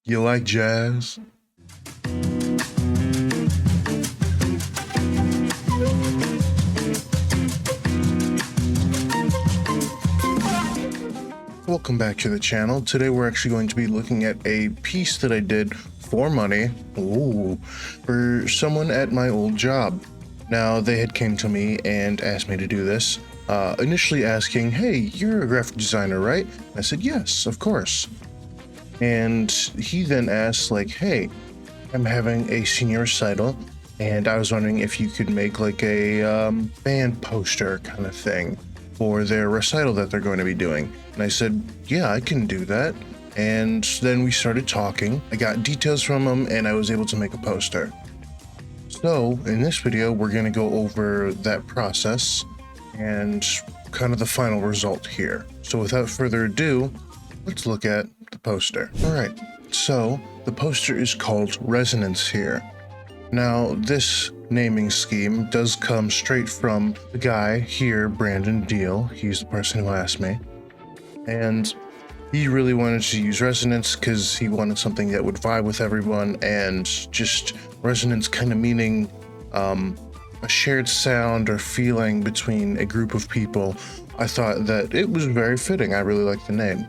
You like jazz? Welcome back to the channel. Today we're actually going to be looking at a piece that I did for money for someone at my old job. Now, they had came to me and asked me to do this, initially asking, hey, you're a graphic designer, right? I said, yes, of course. And he then asked, like, hey, I'm having a senior recital, and I was wondering if you could make like a band poster kind of thing for their recital that they're going to be doing. And I said, yeah, I can do that. And then we started talking. I got details from him, and I was able to make a poster. So in this video, we're going to go over that process and kind of the final result here. So without further ado, let's look at the poster. All right, so the poster is called Resonance here. Now, this naming scheme does come straight from the guy here, Brandon Deal. He's the person who asked me. And he really wanted to use resonance because he wanted something that would vibe with everyone, and just resonance kind of meaning a shared sound or feeling between a group of people. I thought that it was very fitting. I really liked the name.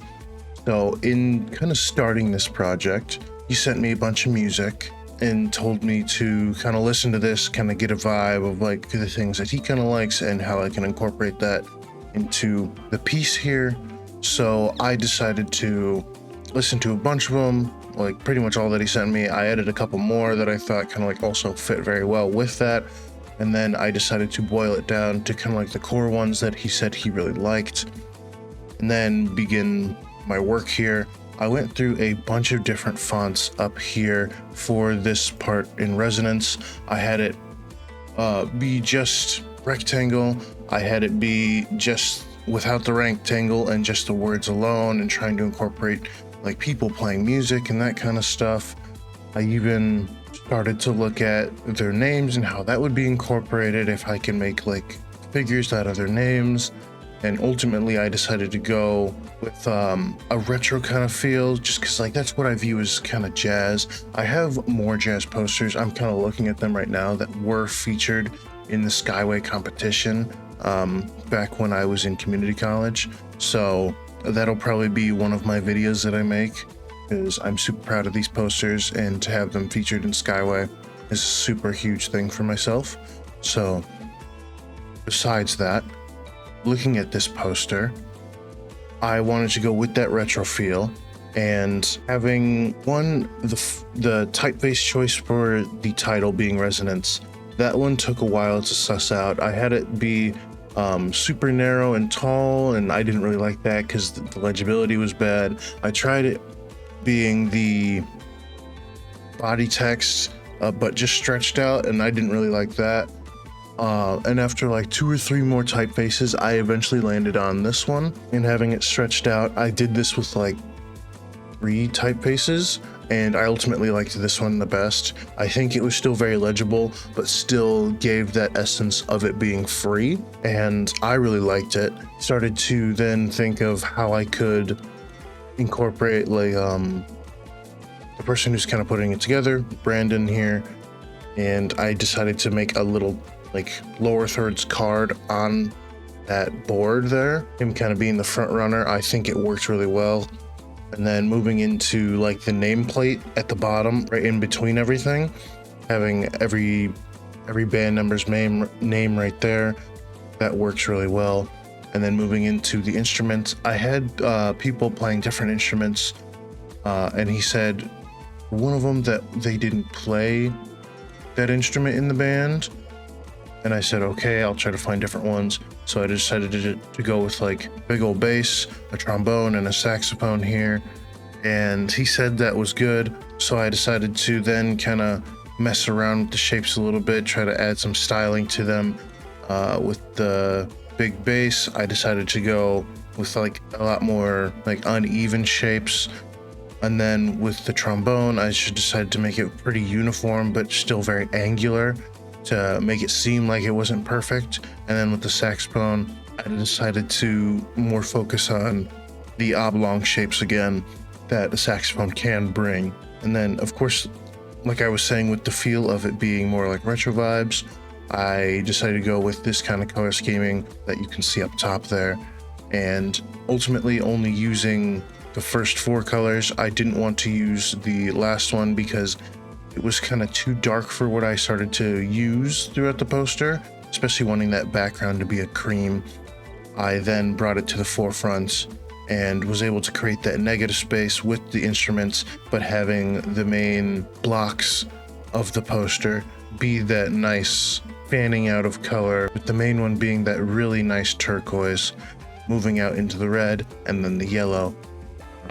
So in kind of starting this project, he sent me a bunch of music and told me to kind of listen to this, kind of get a vibe of like the things that he kind of likes and how I can incorporate that into the piece here. So I decided to listen to a bunch of them, like pretty much all that he sent me. I added a couple more that I thought kind of like also fit very well with that. And then I decided to boil it down to kind of like the core ones that he said he really liked, and then begin my work here. I went through a bunch of different fonts up here for this part in Resonance. I had it be just rectangle. I had it be just without the rectangle and just the words alone, and trying to incorporate like people playing music and that kind of stuff. I even started to look at their names and how that would be incorporated if I can make like figures out of their names. And ultimately I decided to go with a retro kind of feel, just because like that's what I view as kind of jazz. I have more jazz posters. I'm kind of looking at them right now that were featured in the Skyway competition back when I was in community college. So that'll probably be one of my videos that I make, because I'm super proud of these posters, and to have them featured in Skyway is a super huge thing for myself. So besides that, looking at this poster, I wanted to go with that retro feel, and having the typeface choice for the title being Resonance. That one took a while to suss out. I had it be super narrow and tall, and I didn't really like that because the legibility was bad. I tried it being the body text, but just stretched out, and I didn't really like that. And after like 2 or 3 more typefaces, I eventually landed on this one, and having it stretched out. I did this with like 3 typefaces, and I ultimately liked this one the best. I think it was still very legible, but still gave that essence of it being free, and I really liked it. Started to then think of how I could incorporate like the person who's kind of putting it together, Brandon here, and I decided to make a little like lower thirds card on that board there, him kind of being the front runner. I think it works really well. And then moving into like the nameplate at the bottom, right in between everything, having every band member's name right there, that works really well. And then moving into the instruments, I had people playing different instruments, and he said one of them that they didn't play that instrument in the band. And I said, okay, I'll try to find different ones. So I decided to go with like big old bass, a trombone, and a saxophone here. And he said that was good. So I decided to then kind of mess around with the shapes a little bit, try to add some styling to them. With the big bass, I decided to go with like a lot more like uneven shapes. And then with the trombone, I just decided to make it pretty uniform, but still very angular, to make it seem like it wasn't perfect. And then with the saxophone, I decided to more focus on the oblong shapes again. that a saxophone can bring. And then, of course, like I was saying, with the feel of it being more like retro vibes, I decided to go with this kind of color scheming that you can see up top there. And ultimately only using the first 4 colors. I didn't want to use the last one because it was kind of too dark for what I started to use throughout the poster, especially wanting that background to be a cream. I then brought it to the forefront and was able to create that negative space with the instruments, but having the main blocks of the poster be that nice fanning out of color, with the main one being that really nice turquoise, moving out into the red and then the yellow.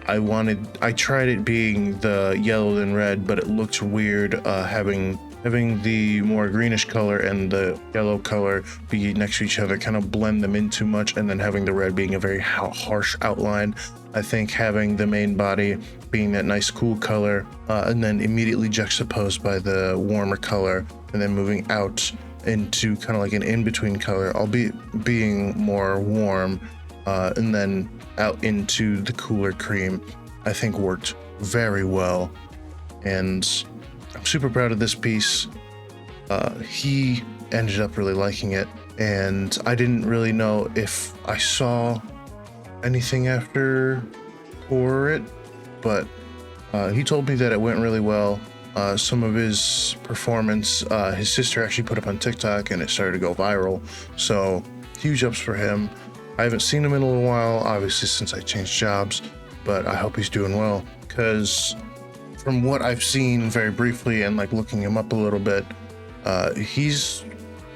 I tried it being the yellow and red, but it looked weird having the more greenish color and the yellow color be next to each other, kind of blend them in too much, and then having the red being a very harsh outline. I think having the main body being that nice cool color and then immediately juxtaposed by the warmer color, and then moving out into kind of like an in-between color, albeit being more warm, and then out into the cooler cream, I think worked very well. And I'm super proud of this piece. He ended up really liking it, and I didn't really know if I saw anything after for it, but he told me that it went really well. Some of his performance, his sister actually put up on TikTok and it started to go viral, so huge ups for him. I haven't seen him in a little while, obviously since I changed jobs, but I hope he's doing well, because from what I've seen very briefly and like looking him up a little bit, he's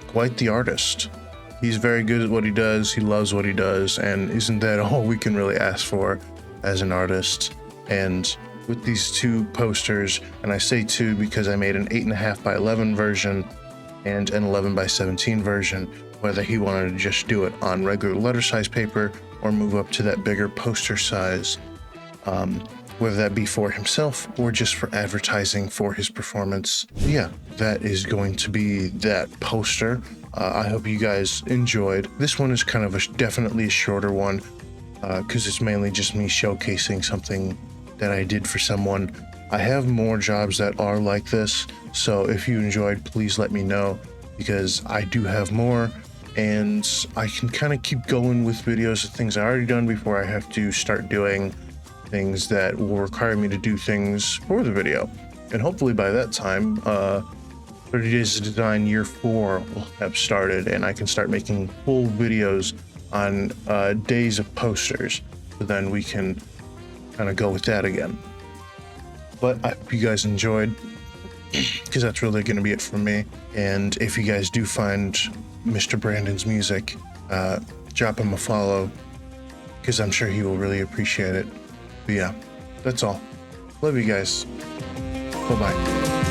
quite the artist. He's very good at what he does, he loves what he does, and isn't that all we can really ask for as an artist? And with these 2 posters, and I say 2 because I made an 8.5 by 11 version and an 11 by 17 version, whether he wanted to just do it on regular letter size paper or move up to that bigger poster size, whether that be for himself or just for advertising for his performance. Yeah, that is going to be that poster. I hope you guys enjoyed. This one is kind of definitely a shorter one because it's mainly just me showcasing something that I did for someone. I have more jobs that are like this, so if you enjoyed, please let me know, because I do have more, and I can kind of keep going with videos of things I already done before I have to start doing things that will require me to do things for the video. And hopefully by that time, 30 Days of Design Year 4 will have started, and I can start making full videos on days of posters, so then we can kind of go with that again. But I hope you guys enjoyed, because that's really going to be it from me. And if you guys do find Mr. Brandon's music, drop him a follow, because I'm sure he will really appreciate it. But yeah, that's all. Love you guys. Bye-bye.